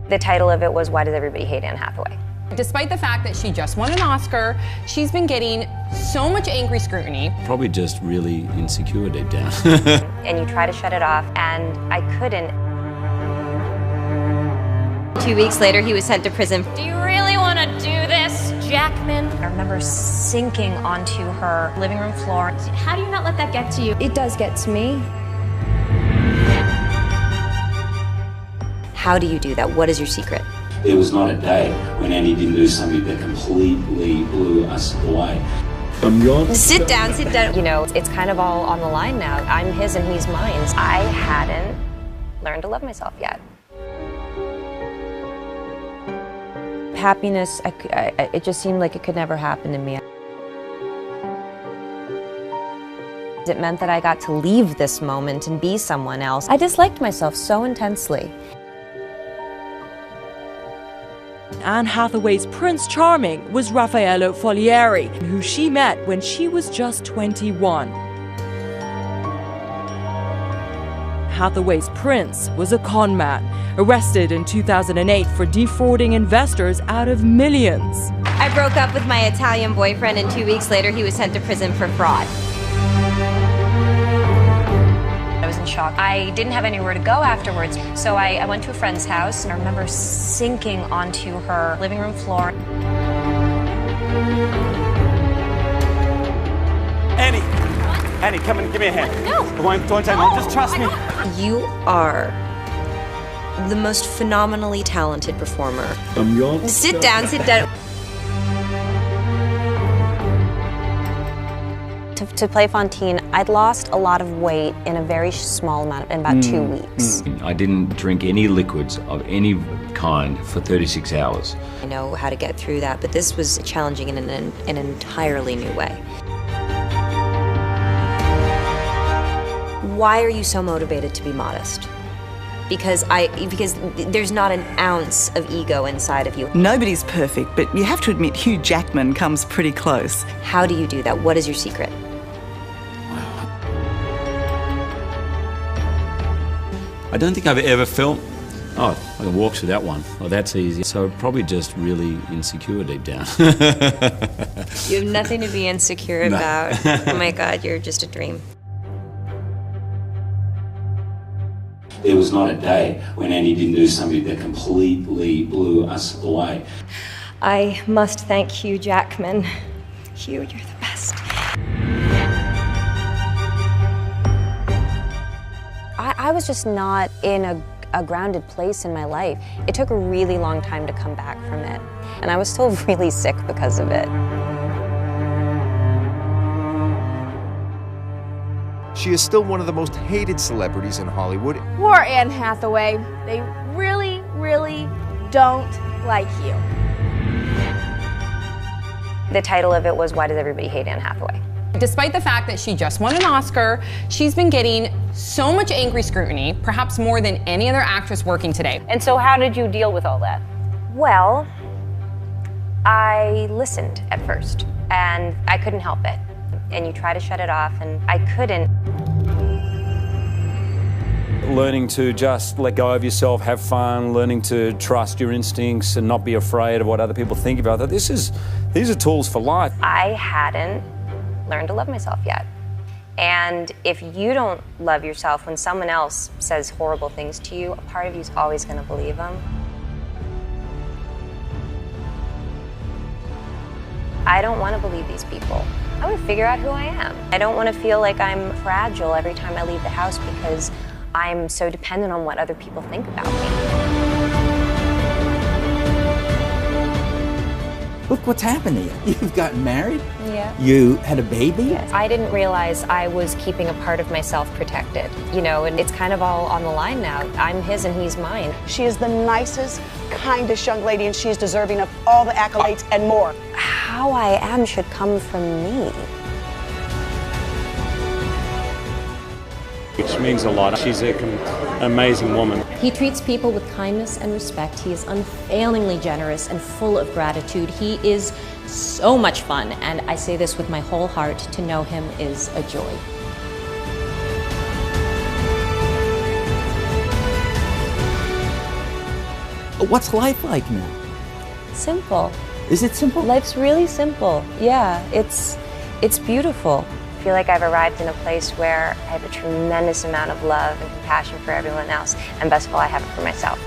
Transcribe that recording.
The title of it was, Why Does Everybody Hate Anne Hathaway? Despite the fact that she just won an Oscar, she's been getting so much angry scrutiny. Probably just really insecure deep down. And you try to shut it off, and I couldn't. 2 weeks later, he was sent to prison. Do you really want to do this, Jackman? I remember sinking onto her living room floor. How do you not let that get to you? It does get to me. How do you do that? What is your secret? There was not a day when Annie didn't do something that completely blew us away. Sit down, sit down. You know, it's kind of all on the line now. I'm his and he's mine. I hadn't learned to love myself yet. Happiness, it just seemed like it could never happen to me. It meant that I got to leave this moment and be someone else. I disliked myself so intensely. Anne Hathaway's Prince Charming was Raffaello Folieri, who she met when she was just 21. Hathaway's prince was a con man, arrested in 2008 for defrauding investors out of millions. I broke up with my Italian boyfriend, and 2 weeks later, he was sent to prison for fraud. I was in shock. I didn't have anywhere to go afterwards, so I went to a friend's house, and I remember sinking onto her living room floor. Annie, come and give me a hand. No. Don't take long, just trust me. You are the most phenomenally talented performer. Sit down, sit down. To play Fantine, I'd lost a lot of weight in a very small amount, in about 2 weeks. I didn't drink any liquids of any kind for 36 hours. I know how to get through that, but this was challenging in an entirely new way. Why are you so motivated to be modest? Because there's not an ounce of ego inside of you. Nobody's perfect, but you have to admit Hugh Jackman comes pretty close. How do you do that? What is your secret? I don't think I've ever felt, I can walk through that one. Oh, that's easy. So probably just really insecure deep down. You have nothing to be insecure about. Oh my God, you're just a dream. There was not a day when Annie didn't do something that completely blew us away. I must thank Hugh Jackman. Hugh, you're the best. I was just not in a grounded place in my life. It took a really long time to come back from it, and I was still really sick because of it. She is still one of the most hated celebrities in Hollywood. Poor Anne Hathaway. They really, really don't like you. The title of it was, Why Does Everybody Hate Anne Hathaway? Despite the fact that she just won an Oscar, she's been getting so much angry scrutiny, perhaps more than any other actress working today. And so how did you deal with all that? Well, I listened at first, and I couldn't help it. And you try to shut it off, and I couldn't. Learning to just let go of yourself, have fun, learning to trust your instincts and not be afraid of what other people think about that. These are tools for life. I hadn't learned to love myself yet. And if you don't love yourself, when someone else says horrible things to you, a part of you is always going to believe them. I don't want to believe these people. I want to figure out who I am. I don't want to feel like I'm fragile every time I leave the house because I'm so dependent on what other people think about me. Look what's happened to you. You've gotten married. Yeah. You had a baby. Yes. I didn't realize I was keeping a part of myself protected. You know, and it's kind of all on the line now. I'm his and he's mine. She is the nicest, kindest young lady, and she's deserving of all the accolades and more. How I am should come from me. Which means a lot. She's an amazing woman. He treats people with kindness and respect. He is unfailingly generous and full of gratitude. He is so much fun, and I say this with my whole heart. To know him is a joy. What's life like now? Simple. Is it simple? Life's really simple. Yeah, it's beautiful. I feel like I've arrived in a place where I have a tremendous amount of love and compassion for everyone else, and best of all, I have it for myself.